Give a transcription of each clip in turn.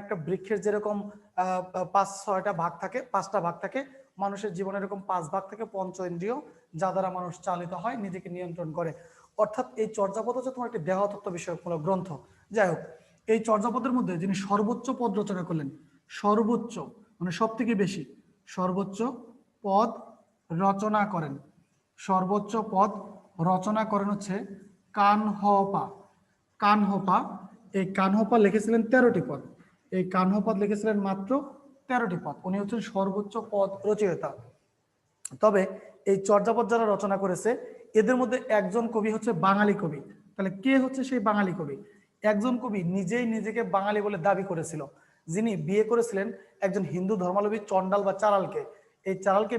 একটা বৃক্ষের যেরকম 5-6টা ভাগ থাকে, 5টা ভাগ থাকে, মানুষের জীবনে এরকম 5 ভাগ থাকে পঞ্চ ইন্দ্রিয়, যা দ্বারা মানুষ চালিত হয়, নিজেকে নিয়ন্ত্রণ করে। অর্থাৎ এই চর্যাপদ হচ্ছে তোমার একটি দেহতত্ত্ব বিষয়কমূলক গ্রন্থ। যাই হোক, এই চর্যাপদের মধ্যে যিনি সর্বোচ্চ পদ রচনা করলেন, সর্বোচ্চ মানে সব থেকে বেশি সর্বোচ্চ পদ রচনা করেন, সর্বোচ্চ পদ রচনা করেন হচ্ছে কানহপা। কানহপা, এই কানহপা লিখেছিলেন 13টি পদ। এই কানহপদ লিখেছিলেন মাত্র 13টি পদ। উনি হচ্ছেন সর্বোচ্চ পদ রচয়িতা। তবে এই চর্যাপদ যারা রচনা করেছে এদের মধ্যে একজন কবি হচ্ছে বাঙালি কবি। তাহলে কে হচ্ছে সেই বাঙালি কবি? একজন কবি নিজেই নিজেকে বাঙালি বলে দাবি করেছিল, যিনি বিয়ে করেছিলেন একজন হিন্দু ধর্মাবলম্বী চন্ডাল বা চালালকে। এই চালালকে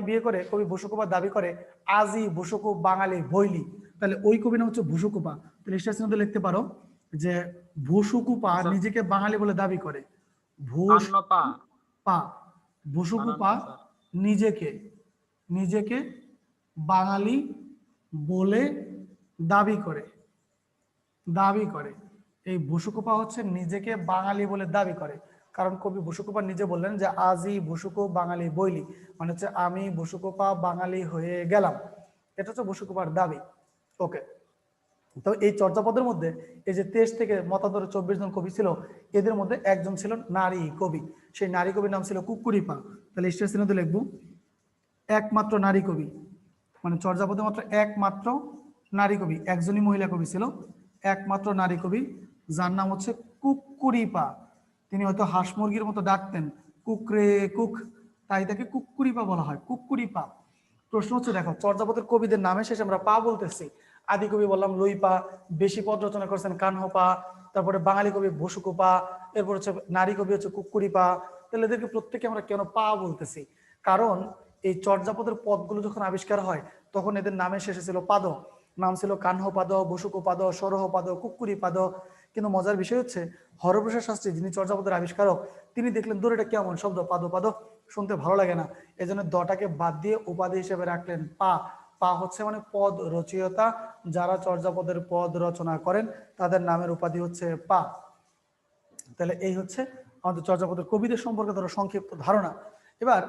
বিয়ে করে কবি বসুকোপা দাবি করে আজই বসুকো বাঙালি বইলি। তাহলে ওই কবি নাম হচ্ছে ভুসুকুপা। তাহলে স্টেশনে লিখতে পারো যে ভুসুকুপা স্যার নিজেকে বাঙালি বলে দাবি করে। কান্নপা ভুসুকুপা, বানান ভুসুকুপা তো স্যার। নিজেকে নিজেকে বাঙালি বলে দাবি করে। দাবি করে এই বসুকুপা হচ্ছে নিজেকে বাঙালি বলে দাবি করে, কারণ কবি বসুকুপা নিজে বললেন যে আজই বসুকো বাঙালি বইলি, মানে হচ্ছে আমি বসুকুপা বাঙালি হয়ে গেলাম। এটা হচ্ছে বসুকুপার দাবি। ওকে, তো এই চর্যাপদের মধ্যে এই যে 23 থেকে মতান্তরে 24 জন কবি ছিল, এদের মধ্যে একজন ছিল নারী কবি। সেই নারী কবির নাম ছিল কুক্কুরিপা। তাহলে স্টেশনে লিখবো একমাত্র নারী কবি, মানে চর্যাপদে মাত্র একমাত্র নারী কবি, একজনই মহিলা কবি ছিল, একমাত্র নারী কবি, যার নাম হচ্ছে কুক্কুরিপা। তিনি হয়তো হাঁস মুরগির মতো ডাকতেন, কুকরে কুক, তাই তাকে কুক্কুরিপা বলা হয়, কুক্কুরিপা। প্রশ্ন হচ্ছে দেখো, চর্যাপদের কবিদের নামে শেষে আমরা পা বলতেছি। আদি কবি বললাম লুইপা, বেশি পদ রচনা করেছেন কানহপা, তারপরে বাঙালি কবি বসুকুপা, এরপর হচ্ছে নারী কবি হচ্ছে কুক্কুরিপা। তাহলে এদেরকে প্রত্যেকে আমরা কেন পা বলতেছি? কারণ এই চর্যাপদের পদগুলো যখন আবিষ্কার হয় তখন এদের নামের শেষে ছিল পাদ, নাম ছিল কানহপাদ, বসুকোপাদ, সরহপাদ, কুক্কুরিপাদ। কিন্তু মজার বিষয় হচ্ছে হরপ্রসাদ শাস্ত্রী, যিনি চর্যাপদের আবিষ্কারক, তিনি দেখলেন দূর এটা কেমন শব্দ, পাদ পাদ শুনতে ভালো লাগে না, এই জন্য দটাকে বাদ দিয়ে উপাধি হিসেবে রাখলেন পা। পা হচ্ছে মানে পদ রচয়িতা, যারা চর্যাপদের পদ রচনা করেন তাদের নামের উপাধি হচ্ছে পা। তাহলে এই হচ্ছে আমাদের চর্যাপদের কবিদের সম্পর্কে ধরো সংক্ষিপ্ত ধারণা। এবার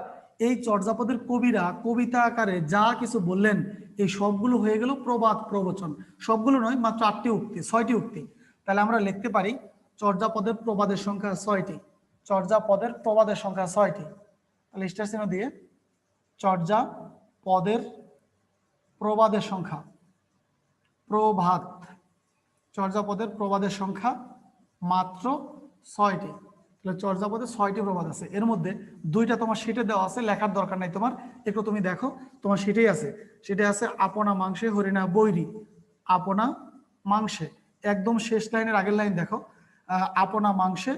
এই চর্যাপদের কবিরা কবিতা আকারে যা কিছু বললেন, এই সবগুলো হয়ে গেল প্রবাদ প্রবচন। সবগুলো নয়, মাত্র 8টি উক্তি, 6টি উক্তি। তাহলে আমরা লিখতে পারি চর্যাপদের প্রবাদের সংখ্যা 6টি। চর্যাপদের প্রবাদের সংখ্যা 6টি। তাহলে স্টার চিহ্ন দিয়ে চর্যাপদের প্রবাদের সংখ্যা, প্রভাত, চর্যাপদের প্রবাদের সংখ্যা মাত্র 6টি। তাহলে চর্যাপদে 6টি প্রবাদ আছে, এর মধ্যে 2টা তোমার শীটে দেওয়া আছে, লেখার দরকার নাই তোমার, একটু তুমি দেখো তোমার শীটেই আছে। সেটা আছে আপনা মাংসে হরিণা বৈরি। আপনা মাংসে, একদম শেষ লাইনের আগের লাইন দেখো, আপনা মাংসে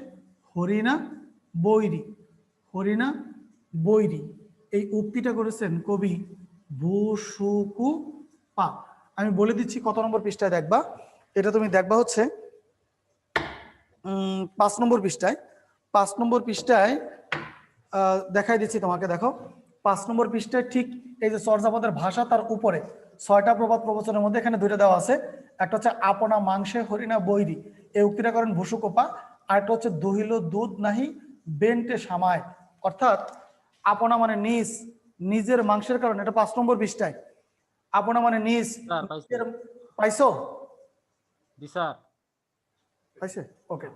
হরিণা বৈরি, হরিণা বৈরি। এই উক্তিটা করেছেন কবি ভূসুকুপা। আমি বলে দিচ্ছি কত নম্বর পৃষ্ঠায় দেখবা, এটা তুমি দেখবা হচ্ছে 5 নম্বর পৃষ্ঠায়। 5 নম্বর পৃষ্ঠায় দেখাই দিচ্ছি তোমাকে, দেখো 5 নম্বর পৃষ্ঠায় ঠিক এই যে চর্যাপদের ভাষা, তার উপরে 6টা প্রবাদ প্রবচনের মধ্যে এখানে 2টা দেওয়া আছে। একটা হচ্ছে আপনা মাংসে হরিণা বৈরি, এই উক্তিটা করেন ভূসুকোপা। আর একটা হচ্ছে দহিল দুধ নাহি বেন্টে সামায়, অর্থাৎ আপনা মানে নিজ, নিজের মাংসের কারণে, এটা 5 নম্বর পৃষ্ঠায়। আপনা মানে নিজ, স্যার পাইছি। পাইছো? জি স্যার। পাইছে? ওকে।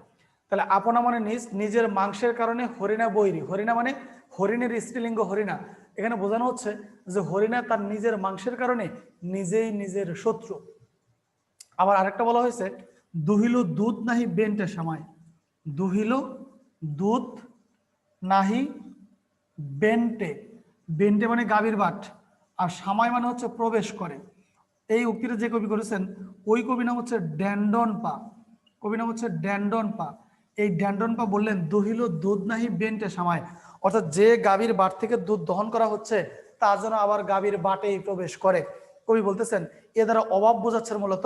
তাহলে আপনা মানে নিজ, নিজের মাংসের কারণে হরিণা বৈরী। হরিণা মানে হরিণের স্ত্রীলিঙ্গ হরিণা। এখানে বোঝানো হচ্ছে যে হরিণা তার নিজের মাংসের কারণে নিজেই নিজের শত্রু। আবার আরেকটা বলা হয়েছে দুহিল দুধ নাহি বেন্টে সামায়। দুহিল দুধ নাহি বেন্টে, বেন্টে মানে গাভীর বাট, আর সামায় মানে হচ্ছে প্রবেশ করে। এই উক্তিটা যে কবি করেছেন ওই কবি নাম হচ্ছে ড্যান্ডন পা। কবি নাম হচ্ছে ড্যান্ডন পা। এই ড্যান্ডন পা বললেন দহিল দুধ নাহি বেন্টে সামায়, অর্থাৎ যে গাভীর বাট থেকে দুধ দহন করা হচ্ছে তার জন্য আবার গাভীর বাটেই প্রবেশ করে। কবি বলতেছেন এ দ্বারা অভাব বোঝাচ্ছেন মূলত,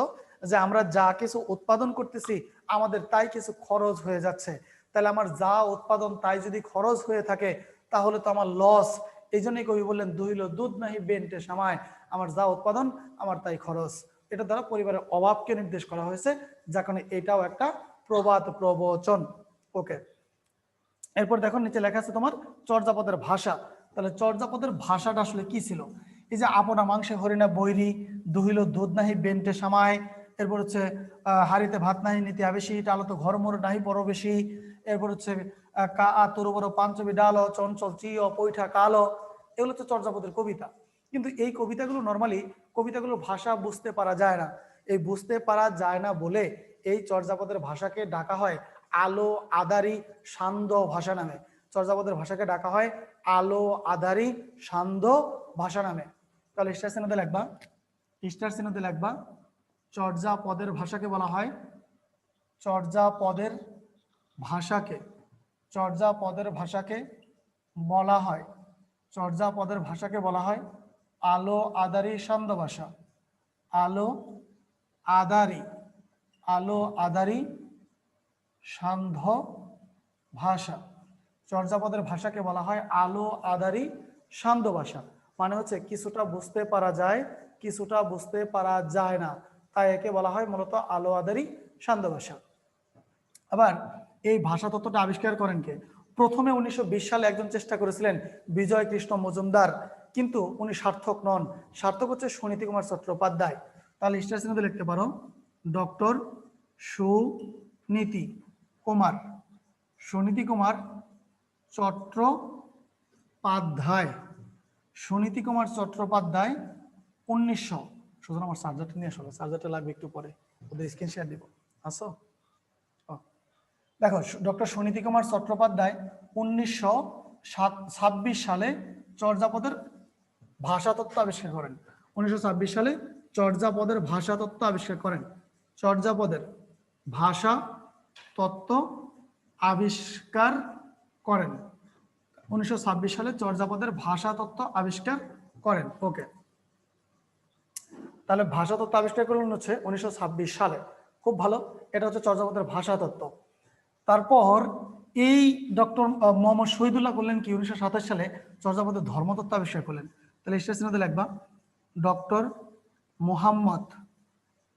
যে আমরা যা কিছু উৎপাদন করতেছি আমাদের তাই কিছু খরচ হয়ে যাচ্ছে। তাহলে আমার যা উৎপাদন তাই যদি খরচ হয়ে থাকে তাহলে তো আমার লস। এই জন্যই কবি বললেন দহিল দুধ নাহি বেন্টে সামায়, আমার যা উৎপাদন আমার তাই খরচ। এটা দ্বারা পরিবারের অভাবকে নির্দেশ করা হয়েছে, যার কারণে এটাও একটা প্রবাদ প্রবচন। ওকে, এরপর দেখো নিচে লেখা আছে তোমার চর্যাপদের ভাষা। তাহলে চর্যাপদের ভাষাটা আসলে কি ছিল? এই যে আপনা মাংসে হরিণা বৈরি, দুহিল দুধ নাহি বেন্টে সামায়, এরপর হচ্ছে হাড়িতে ভাত নাহি নীতি আবেশি, টালত ঘর মোর নাহি পরবেশি, এরপর হচ্ছে কা আ তরু বড় পাঞ্চবি ডাল, চঞ্চল চিয় পৈঠা কালো, এগুলো হচ্ছে চর্যাপদের কবিতা। কিন্তু এই কবিতাগুলো নর্মালি কবিতাগুলোর ভাষা বুঝতে পারা যায় না। এই বুঝতে পারা যায় না বলে এই চর্যাপদের ভাষাকে ডাকা হয় আলো আদারি সান্ধ্য ভাষা নামে। চর্যাপদের ভাষাকে ডাকা হয় আলো আদারি সান্ধ্য ভাষা নামে। তাহলে স্টার চিহ্নতে লিখবা, স্টার চিহ্নতে লিখবা চর্যাপদের ভাষাকে বলা হয়, চর্যাপদের ভাষাকে, চর্যাপদের ভাষাকে বলা হয়, চর্যাপদের ভাষাকে বলা হয় আলো আদারি সান্ধ্য ভাষা। আলো আদারি, আলো আদারি সান্ধ্য ভাষা। চর্যাপদের ভাষাকে বলা হয় আলো আদারি সান্ধ্য ভাষা। মানে হচ্ছে কিছুটা বুঝতে পারা যায়, কিছুটা বুঝতে পারা যায় না, তাই একে বলা হয় মূলত আলো আদারি সান্ধ্য ভাষা। আবার এই ভাষা তত্ত্বটা আবিষ্কার করেন কে? প্রথমে 1920 সালে একজন চেষ্টা করেছিলেন, বিজয় কৃষ্ণ মজুমদার, কিন্তু উনি সার্থক নন। সার্থক হচ্ছে সুনীতি কুমার চট্টোপাধ্যায়। তাহলে স্টার চিহ্নতে লিখতে পারো ডক্টর সুনীতি কুমার, সুনীতি কুমার চট্টোপাধ্যায়, সুনীতি কুমার চট্টোপাধ্যায় 1900, সুতরাং আমার চার্জারটা নিয়ে আসো, চার্জারটা লাগবে একটু পরে, ওদের স্ক্রিন শেয়ার দিব। আসো, দেখো ডক্টর সুনীতি কুমার চট্টোপাধ্যায় 1926 সালে চর্যাপদের ভাষাতত্ত্ব আবিষ্কার করেন। 1926 সালে চর্যাপদের ভাষাতত্ত্ব আবিষ্কার করেন। চর্যাপদের ভাষা তত্ত্ব আবিষ্কার করেন 1926 সালে চর্যাপদের ভাষা তত্ত্ব আবিষ্কার করেন। ওকে, তাহলে ভাষা তত্ত্ব আবিষ্কার করলেন হচ্ছে 1926 সালে। খুব ভালো, এটা হচ্ছে চর্যাপদের ভাষা তত্ত্ব। তারপর এই ডক্টর মোহাম্মদ শহীদুল্লাহ করলেন কি? 1927 সালে চর্যাপদের ধর্মতত্ত্ব আবিষ্কার করলেন। তাহলে স্টেশনে লিখবা doctor Mohammad,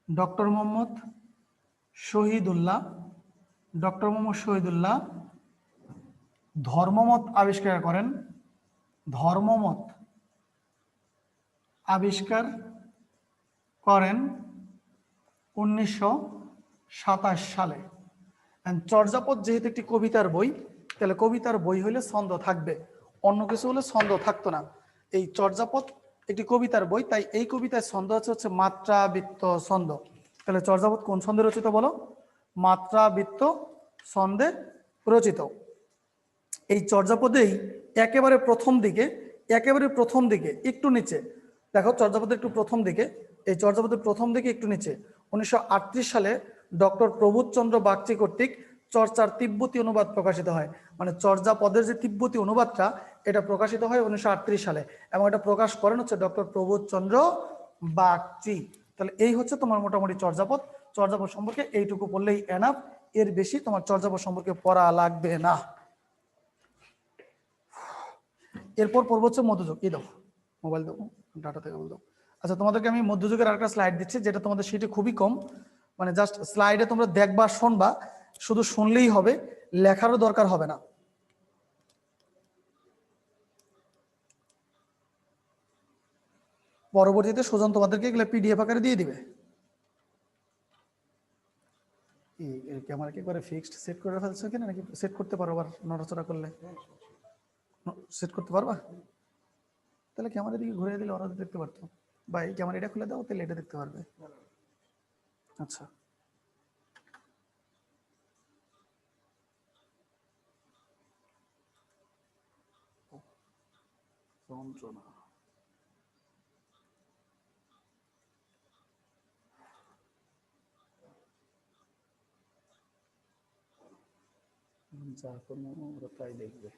doctor Mohammad Shahidullah, doctor Mohammad Shahidullah ধর্মমত আবিষ্কার করেন, ধর্মমত আবিষ্কার করেন 1927 সালে। চর্যাপদ যেহেতু একটি কবিতার বই, তাহলে কবিতার বই হলে ছন্দ থাকবে, অন্য কিছু হলে ছন্দ থাকতো না। এই চর্যাপদ একটি কবিতার বই, তাই এই কবিতার ছন্দ হচ্ছে মাত্রা বৃত্ত ছন্দ। তাহলে চর্যাপদ কোন ছন্দে রচিত বলো? মাত্রা বৃত্ত ছন্দে রচিত। এই চর্যাপদেই একেবারে প্রথম দিকে, একেবারে প্রথম দিকে একটু নিচে দেখো, চর্যাপদের একটু প্রথম দিকে, এই চর্যাপদের প্রথম দিকে একটু নিচে 1938 সালে ডক্টর প্রবোধচন্দ্র বাগচি কর্তৃক চর্চার তিব্বতী অনুবাদ প্রকাশিত হয়। মানে চর্যাপদের যে তিব্বতী অনুবাদটা, এটা প্রকাশিত হয় 1938 সালে, এবং এটা প্রকাশ করেন হচ্ছে ডক্টর প্রবোধচন্দ্র বাগচি। তাহলে এই হচ্ছে তোমার মোটামুটি চর্যাপদ। চর্যাপদ সম্পর্কে এইটুকু পড়লেই এনাফ, এর বেশি তোমার চর্যাপদ সম্পর্কে পড়া লাগবে না। এরপর পড়বো হচ্ছে মধ্যযুগ। এই দাও মোবাইল, দাও ডাটা থেকে বলতো। আচ্ছা, তোমাদেরকে আমি মধ্যযুগের আরেকটা স্লাইড দিচ্ছি, যেটা তোমাদের সিটে খুবই কম, মানে জাস্ট স্লাইডে তোমরা দেখবা শুনবা, শুধু শুনলেই হবে, লেখারও দরকার হবে না। পরবর্তীতে সুজন তোমাদেরকে এগুলো পিডিএফ আকারে দিয়ে দিবে। ক্যামেরা কি করে ফিক্সড সেট করে ফেলছো কিনা, নাকি সেট করতে পারো আবার নড়াচড়া করলে? সেট করতে পারবা? তাহলে ক্যামেরা দিকে ঘুরে দিলে ওরা দেখতে পারতো। বা এই ক্যামেরা এটা খুলে দাও, তাহলে এটা দেখতে পারবে। আচ্ছা, যন্ত্রণা যা কোনো ওরা তাই দেখবে।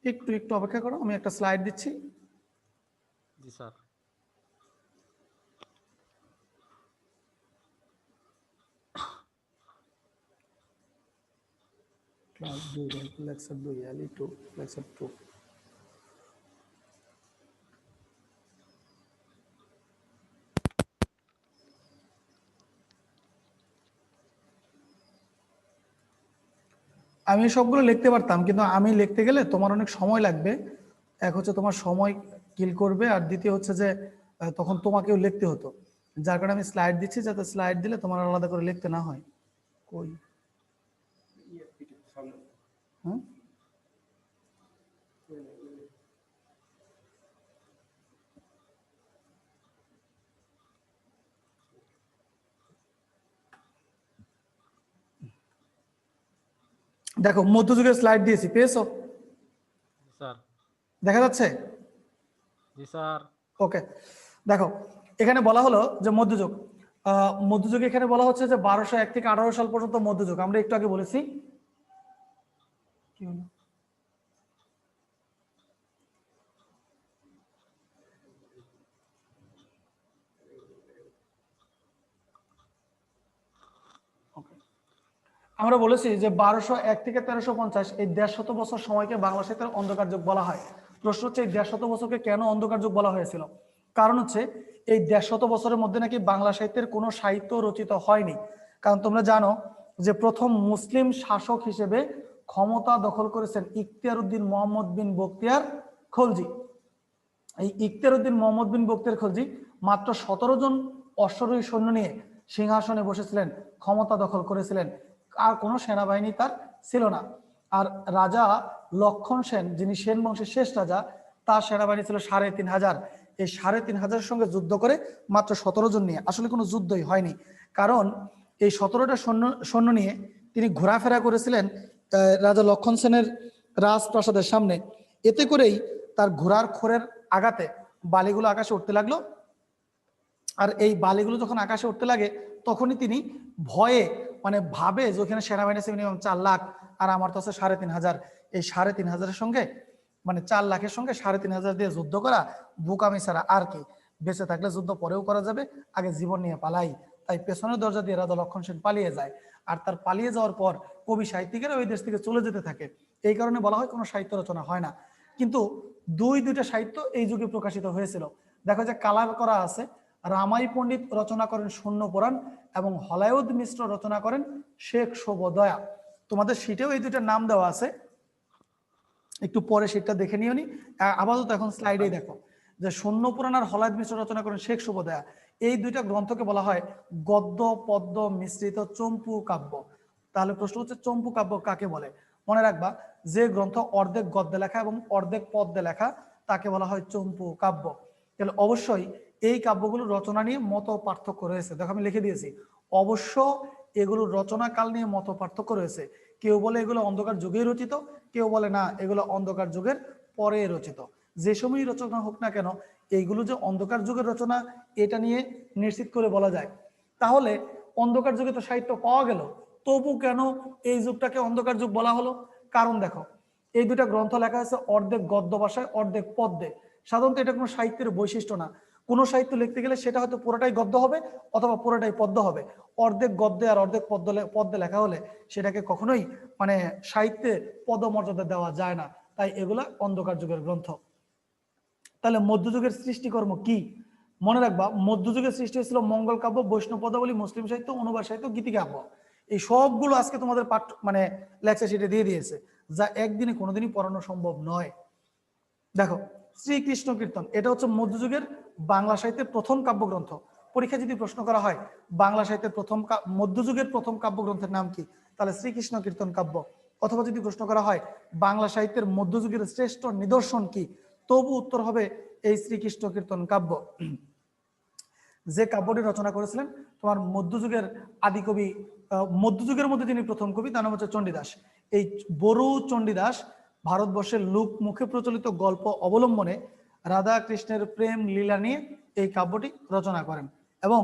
একটু একটু অপেক্ষা করো, আমি একটা স্লাইড দিচ্ছি। জি স্যার। Class 2 lecture 2 এলই 2 lecture 2। আমি সবগুলো লিখতে পারতাম, কিন্তু আমি লিখতে গেলে তোমার অনেক সময় লাগবে। এক হচ্ছে তোমার সময় কিল করবে, আর দ্বিতীয় হচ্ছে যে তখন তোমাকেও লিখতে হতো। যার কারণে আমি স্লাইড দিচ্ছি, যাতে স্লাইড দিলে তোমার আলাদা করে লিখতে না হয়। কই হ্যাঁ, দেখো মধ্যযুগের স্লাইড দিয়েছি, পেয়েছো? জি স্যার। দেখা যাচ্ছে? জি স্যার। ওকে, দেখো এখানে বলা হলো যে মধ্যযুগ, মধ্যযুগে এখানে বলা হচ্ছে যে 1201 থেকে 18 সাল পর্যন্ত মধ্যযুগ। আমরা একটু আগে বলেছি কি হলো, আমরা বলেছি যে 1201 থেকে 1350 এই 150 বছর সময়কে বাংলা সাহিত্যের অন্ধকার যুগ বলা হয়। প্রশ্ন হচ্ছে এই 150 বছরকে কেন অন্ধকার যুগ বলা হয়েছিল? কারণ হচ্ছে এই 150 বছরের মধ্যে নাকি বাংলা সাহিত্যের কোনো সাহিত্য রচিত হয়নি। কারণ তোমরা জানো যে প্রথম মুসলিম শাসক হিসেবে ক্ষমতা দখল করেছেন ইখতিয়ার উদ্দিন মোহাম্মদ বিন বখতিয়ার খলজি। এই ইখতিয়ার উদ্দিন মোহাম্মদ বিন বখতিয়ার খলজি মাত্র 17 জন অশ্বারোহী সৈন্য নিয়ে সিংহাসনে বসেছিলেন, ক্ষমতা দখল করেছিলেন, আর কোনো সেনাবাহিনী তার ছিল না। আর রাজা লক্ষণ সেন, যিনি সেন বংশের শেষ রাজা, তার সেনাবাহিনী ছিল 3500। এই 3500-এর সঙ্গে যুদ্ধ করে মাত্র 17 জন নিয়ে, আসলে কোনো যুদ্ধই হয়নি। কারণ এই 17টা সৈন্য নিয়ে তিনি ঘোরাফেরা করেছিলেন রাজা লক্ষণ সেনের রাজপ্রাসাদের সামনে। এতে করেই তার ঘোড়ার খোরের আঘাতে বালিগুলো আকাশে উঠতে লাগলো। আর এই বালিগুলো যখন আকাশে উঠতে লাগে, তখনই তিনি ভয়ে, মানে ভাবে যে ওখানে সেনাবাহিনী আছে মিনিমাম 4 লাখ, আর আমার তো আছে 3500। এই 3500-এর সঙ্গে, মানে 4 লাখের সঙ্গে 3500 দিয়ে যুদ্ধ করা বোকামি ছাড়া আর কি। বেঁচে থাকলে যুদ্ধ পরেও করা যাবে, আগে জীবন নিয়ে পালাই। তাই পেছনের দরজা দিয়ে রাজা লক্ষণ সেন পালিয়ে যায়। আর তার পালিয়ে যাওয়ার পর কবি সাহিত্যিকেরা ওই দেশ থেকে চলে যেতে থাকে। এই কারণে বলা হয় কোনো সাহিত্য রচনা হয় না। কিন্তু দুইটা সাহিত্য এই যুগে প্রকাশিত হয়েছিল। দেখো যে কালার করা আছে, রামাই পণ্ডিত রচনা করেন শূন্য পুরাণ, এবং হলায়ুদ মিশ্র রচনা করেন শেখ শোভদয়া। তোমাদের শীটেও এই দুইটার নাম দেওয়া আছে, একটু পরে সেটা দেখে নিও নি। আপাতত এখন স্লাইডেই দেখো যে শূন্য পুরাণ আর হলায়ুদ মিশ্র রচনা করেন শেখ শোভদয়া। এই দুইটা গ্রন্থকে বলা হয় গদ্য পদ্য মিশ্রিত চম্পু কাব্য। তাহলে প্রশ্ন হচ্ছে চম্পু কাব্য কাকে বলে? মনে রাখবা, যে গ্রন্থ অর্ধেক গদ্যে লেখা এবং অর্ধেক পদ্যে লেখা তাকে বলা হয় চম্পু কাব্য। তাহলে অবশ্যই এই কাব্যগুলোর রচনা নিয়ে মত পার্থক্য রয়েছে। দেখো আমি লিখে দিয়েছি, অবশ্য এগুলোর রচনা কাল নিয়ে মত পার্থক্য রয়েছে। কেউ বলে এগুলো অন্ধকার যুগেই রচিত, কেউ বলে না এগুলো অন্ধকার যুগের পরে রচিত। যে সময়ই রচনা হোক না কেন, এইগুলো যে অন্ধকার যুগের রচনা এটা নিয়ে নিশ্চিত করে বলা যায়। তাহলে অন্ধকার যুগে তো সাহিত্য পাওয়া গেল, তবু কেন এই যুগটাকে অন্ধকার যুগ বলা হলো? কারণ দেখো, এই দুটা গ্রন্থ লেখা হয়েছে অর্ধেক গদ্য ভাষায় অর্ধেক পদ্যে। সাধারণত এটা কোনো সাহিত্যের বৈশিষ্ট্য না। কোনো সাহিত্য লিখতে গেলে সেটা হয়তো পুরোটাই গদ্য হবে অথবা পুরোটাই পদ্য হবে। অর্ধেক গদ্যে আর অর্ধেক পদ্যে লেখা হলে সেটাকে কখনোই মানে সাহিত্যে পদমর্যাদা দেওয়া যায় না। তাই এগুলা অন্ধকার যুগের গ্রন্থ। তাহলে মধ্যযুগের সৃষ্টিকর্ম কি? মনে রাখবা, মধ্যযুগের সৃষ্টি হয়েছিল মঙ্গল কাব্য, বৈষ্ণব পদাবলী, মুসলিম সাহিত্য, অনুবাদ সাহিত্য, গীতিকাব্য। এই সবগুলো আজকে তোমাদের পাঠ্য মানে লেকচার শিটে দিয়ে দিয়েছে, যা একদিনে কোনোদিনই পড়ানো সম্ভব নয়। দেখো, শ্রীকৃষ্ণ কীর্তন, এটা হচ্ছে মধ্যযুগের বাংলা সাহিত্যের প্রথম কাব্যগ্রন্থ। পরীক্ষা যদি প্রশ্ন করা হয় বাংলা সাহিত্যের প্রথম মধ্যযুগের প্রথম কাব্যগ্রন্থের নাম কি, তাহলে শ্রীকৃষ্ণ কীর্তন কাব্য। অথবা যদি প্রশ্ন করা হয় বাংলা সাহিত্যের মধ্যযুগের শ্রেষ্ঠ নিদর্শন কি, তবু উত্তর হবে এই শ্রীকৃষ্ণ কীর্তন কাব্য। যে কাব্যটি রচনা করেছিলেন তোমার মধ্যযুগের আদি কবি, মধ্যযুগের মধ্যে যিনি প্রথম কবি, তার নাম হচ্ছে চণ্ডীদাস। এই বড়ু চণ্ডীদাস ভারতবর্ষের লোক মুখে প্রচলিত গল্প অবলম্বনে রাধা কৃষ্ণের প্রেম লীলা নিয়ে এই কাব্যটি রচনা করেন। এবং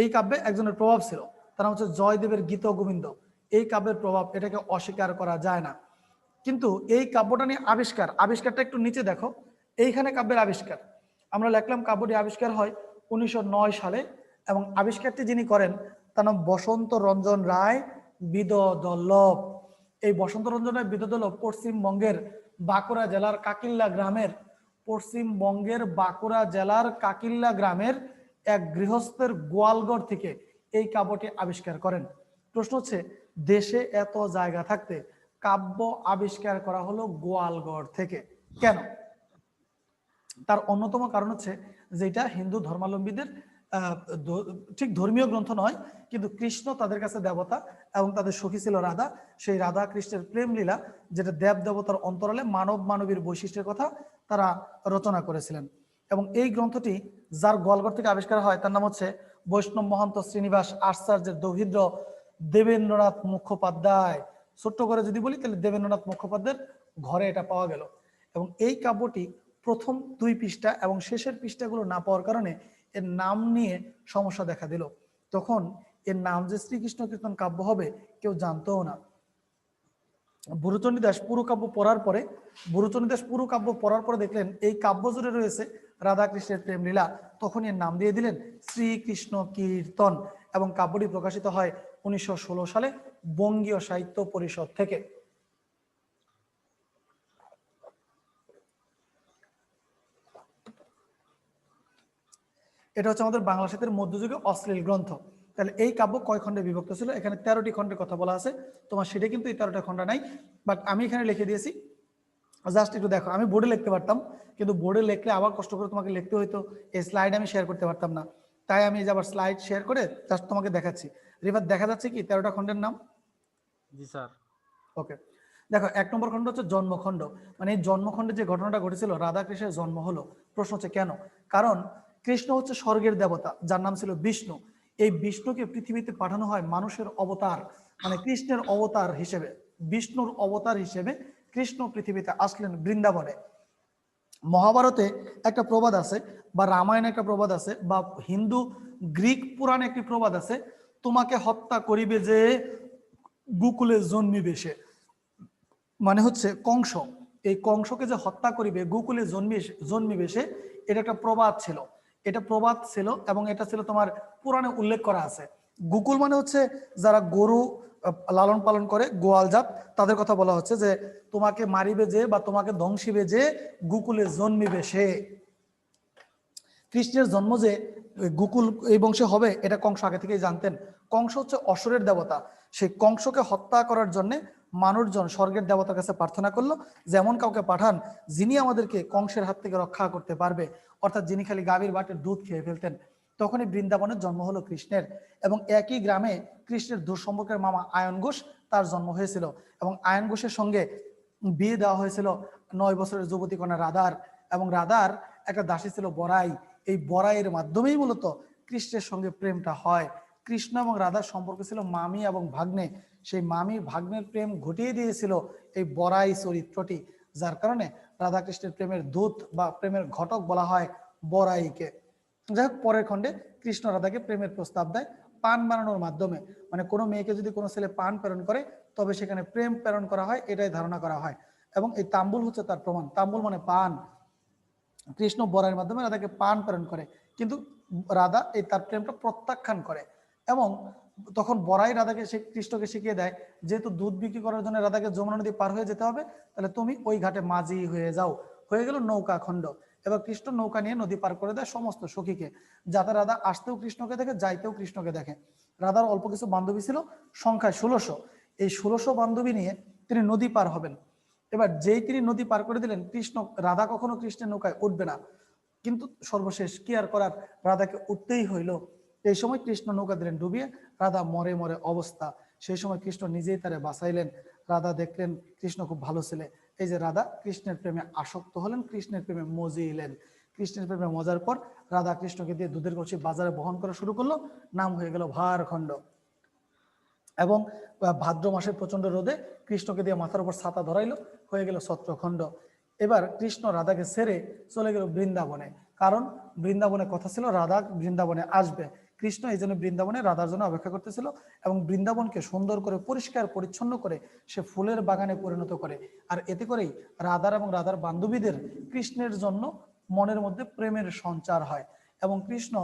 এই কাব্যে একজনের প্রভাব ছিল, তার নাম হচ্ছে জয়দেবের গীত গোবিন্দ। এই কাব্যের প্রভাব, এটাকে অস্বীকার করা যায় না। কিন্তু এই কাব্যটা নিয়ে আবিষ্কারটা একটু নিচে দেখো, এইখানে কাব্যের আবিষ্কার আমরা লিখলাম। কাব্যটি আবিষ্কার হয় 1909 সালে, এবং আবিষ্কারটি যিনি করেন তার নাম বসন্ত রঞ্জন রায় বিদদল্লভ। এই বসন্ত রঞ্জনের বিদ্যুৎ হলো পশ্চিমবঙ্গের বাঁকুড়া জেলার কাকিল্লা গ্রামের এক গৃহস্থের গোয়ালঘর থেকে এই কাব্যটি আবিষ্কার করেন। প্রশ্ন হচ্ছে, দেশে এত জায়গা থাকতে কাব্য আবিষ্কার করা হলো গোয়ালঘর থেকে, কেন? তার অন্যতম কারণ হচ্ছে, যেটা হিন্দু ধর্মাবলম্বীদের ঠিক ধর্মীয় গ্রন্থ নয়, কিন্তু কৃষ্ণ তাদের কাছে দেবতা এবং তাদের সখী ছিল রাধা। সেই রাধা কৃষ্ণের প্রেম লীলা, যেটা দেব দেবতার অন্তরালে মানব মানবীর বৈশিষ্ট্যের কথা তারা রচনা করেছিলেন। এবং এই গ্রন্থটি যার গোয়ালঘর থেকে আবিষ্কার হয় তার নাম হচ্ছে বৈষ্ণব মহন্ত শ্রীনিবাস আচার্যের দৌহিত্র দেবেন্দ্রনাথ মুখোপাধ্যায়। ছোট্ট করে যদি বলি তাহলে দেবেন্দ্রনাথ মুখোপাধ্যায়ের ঘরে এটা পাওয়া গেল। এবং এই কাব্যটি প্রথম 2 পৃষ্ঠা এবং শেষের পৃষ্ঠাগুলো না পাওয়ার কারণে এর নাম নিয়ে সমস্যা দেখা দিল। তখন এর নাম যে শ্রীকৃষ্ণ কীর্তন কাব্য হবে কেউ জানতও না। বুড়োচণ্ডীদাস পুরো কাব্য পড়ার পরে দেখলেন এই কাব্য জুড়ে রয়েছে রাধাকৃষ্ণের প্রেম লীলা, তখন এর নাম দিয়ে দিলেন শ্রীকৃষ্ণ কীর্তন। এবং কাব্যটি প্রকাশিত হয় 1916 সালে বঙ্গীয় সাহিত্য পরিষদ থেকে। এটা হচ্ছে আমাদের বাংলা সাহিত্যের মধ্যযুগে অশ্লীল গ্রন্থ। তাহলে এই কাব্য কয় খণ্ডে বিভক্ত ছিল? এখানে 13টি খণ্ডের কথা বলা আছে, তোমার সেটা কিন্তু এই 13টা খণ্ড নাই, বাট আমি এখানে লিখে দিয়েছি। জাস্ট একটু দেখো, আমি বোর্ডে লিখতে পারতাম, কিন্তু বোর্ডে লিখলে আবার কষ্ট করে তোমাকে লিখতে হইতো, এই স্লাইড আমি শেয়ার করতে পারতাম না। তাই আমি আবার স্লাইড শেয়ার করে জাস্ট তোমাকে দেখাচ্ছি। রিভার দেখা যাচ্ছে কি 13টা খণ্ডের নাম? জি স্যার। ওকে, দেখো 1 নম্বর খণ্ড হচ্ছে জন্মখণ্ড। মানে এই জন্মখণ্ডে যে ঘটনাটা ঘটেছিল, রাধা কৃষ্ণের জন্ম হলো। প্রশ্ন হচ্ছে কেন? কারণ কৃষ্ণ হচ্ছে স্বর্গের দেবতা, যার নাম ছিল বিষ্ণু। এই বিষ্ণুকে পৃথিবীতে পাঠানো হয় মানুষের অবতার, মানে কৃষ্ণের অবতার হিসেবে, বিষ্ণুর অবতার হিসেবে কৃষ্ণ পৃথিবীতে আসলেন বৃন্দাবনে। মহাভারতে একটা প্রবাদ আছে, বা রামায়ণে একটা প্রবাদ আছে, বা হিন্দু গ্রিক পুরাণে একটি প্রবাদ আছে, তোমাকে হত্যা করিবে যে গোকুলে জন্মিবে সে। মানে হচ্ছে কংস, এই কংসকে যে হত্যা করিবে গোকুলে জন্মিবে সে, এটা একটা প্রবাদ ছিল। এবং এটা ছিল তোমার পুরাণে উল্লেখ করা আছে। গোকুল মানে হচ্ছে যারা গরু লালন পালন করে, গোয়াল জাত, তাদের কথা বলা হচ্ছে যে তোমাকে মারিবে যে বা তোমাকে ধ্বংসিবে যে গোকুলে জন্মিবে সে। কৃষ্ণের জন্ম যে গোকুল এই বংশে হবে এটা কংস আগে থেকেই জানতেন। কংস হচ্ছে অসুরের দেবতা। সেই কংসকে হত্যা করার জন্য মানুষজন স্বর্গের দেবতার কাছে প্রার্থনা করলো, যেমন কাউকে পাঠান যিনি আমাদেরকে কংসের হাত থেকে রক্ষা করতে পারবে, অর্থাৎ যিনি খালি গাভীর বাটের দুধ খেয়ে ফেলতেন। তখনই বৃন্দাবনের জন্ম হলো কৃষ্ণের। এবং একই গ্রামে কৃষ্ণের দূর সম্পর্কের মামা আয়ন ঘোষ, তার জন্ম হয়েছিল। এবং আয়ন ঘোষের সঙ্গে বিয়ে দেওয়া হয়েছিল 9 বছরের যুবতী কন্যা রাধার। এবং রাধার একটা দাসী ছিল বড়াই। এই বড়াইয়ের মাধ্যমেই মূলত কৃষ্ণের সঙ্গে প্রেমটা হয়। কৃষ্ণ এবং রাধার সম্পর্ক ছিল মামি এবং ভাগ্নে। সেই মামি ভাগ্নের প্রেম ঘটিয়ে দিয়েছিল এই বড়াই চরিত্রটি, যার কারণে রাধা কৃষ্ণের প্রেমের দূত বা প্রেমের ঘটক বলা হয় বড়াইকে। যাই হোক, পরের খণ্ডে কৃষ্ণ রাধাকে প্রেমের প্রস্তাব দেয় পান বানানোর মাধ্যমে। মানে কোনো মেয়েকে যদি কোনো ছেলে পান প্রেরণ করে তবে সেখানে প্রেম প্রেরণ করা হয়, এটাই ধারণা করা হয়। এবং এই তাম্বুল হচ্ছে তার প্রমাণ। তাম্বুল মানে পান। কৃষ্ণ বরের মাধ্যমে রাধাকে পান প্রেরণ করে, কিন্তু রাধা এই তার প্রেমটা প্রত্যাখ্যান করে। এবং তখন বড়াই রাধাকে কৃষ্ণকে শিখিয়ে দেয়, যেহেতু দুধ বিক্রি করার জন্য রাধাকে যমুনা নদী পার হয়ে যেতে হবে, তাহলে তুমি ওই ঘাটে মাঝি হয়ে যাও। হয়ে গেল নৌকা খণ্ড। এবার কৃষ্ণ নৌকা নিয়ে নদী পার করে দেয় সমস্ত সখীকে, যাতে রাধা আসতেও কৃষ্ণকে দেখে, যাইতেও কৃষ্ণকে দেখে। রাধার অল্প কিছু বান্ধবী ছিল, সংখ্যায় 1600। এই 1600 বান্ধবী নিয়ে তিনি নদী পার হবেন। এবার যেই তিনি নদী পার করে দিলেন, রাধা কখনো কৃষ্ণের নৌকায় উঠবে না, কিন্তু সর্বশেষ কি আর করার, রাধাকে উঠতেই হইল। এই সময় কৃষ্ণ নৌকা দিলেন ডুবিয়ে, রাধা মরে মরে অবস্থা। সেই সময় কৃষ্ণ নিজেই তারে বাঁচাইলেন। রাধা দেখলেন কৃষ্ণ খুব ভালো ছেলে, এই যে রাধা কৃষ্ণের প্রেমে আসক্ত হলেন, কৃষ্ণের প্রেমে মজিলেন। কৃষ্ণের প্রেমে মজার পর রাধা কৃষ্ণকে দিয়ে দুধের কলসি বাজারে বহন করা শুরু করলো, নাম হয়ে গেল ভারখণ্ড। এবং ভাদ্র মাসের প্রচন্ড রোদে কৃষ্ণকে দিয়ে মাথার উপর ছাতা ধরাইলো, হয়ে গেল ছত্রখণ্ড। এবার কৃষ্ণ রাধাকে ছেড়ে চলে গেল বৃন্দাবনে, কারণ বৃন্দাবনে কথা ছিল রাধা বৃন্দাবনে আসবে। কৃষ্ণ এই জন্য বৃন্দাবনে রাধার জন্য অপেক্ষা করতেছিল, এবং বৃন্দাবনকে সুন্দর করে পরিষ্কার পরিচ্ছন্ন করে সে ফুলের বাগানে পরিণত করে। আর এতে করেই রাধার এবং রাধার বান্ধবীদের কৃষ্ণের জন্য মনের মধ্যে প্রেমের সঞ্চার হয়। এবং কৃষ্ণ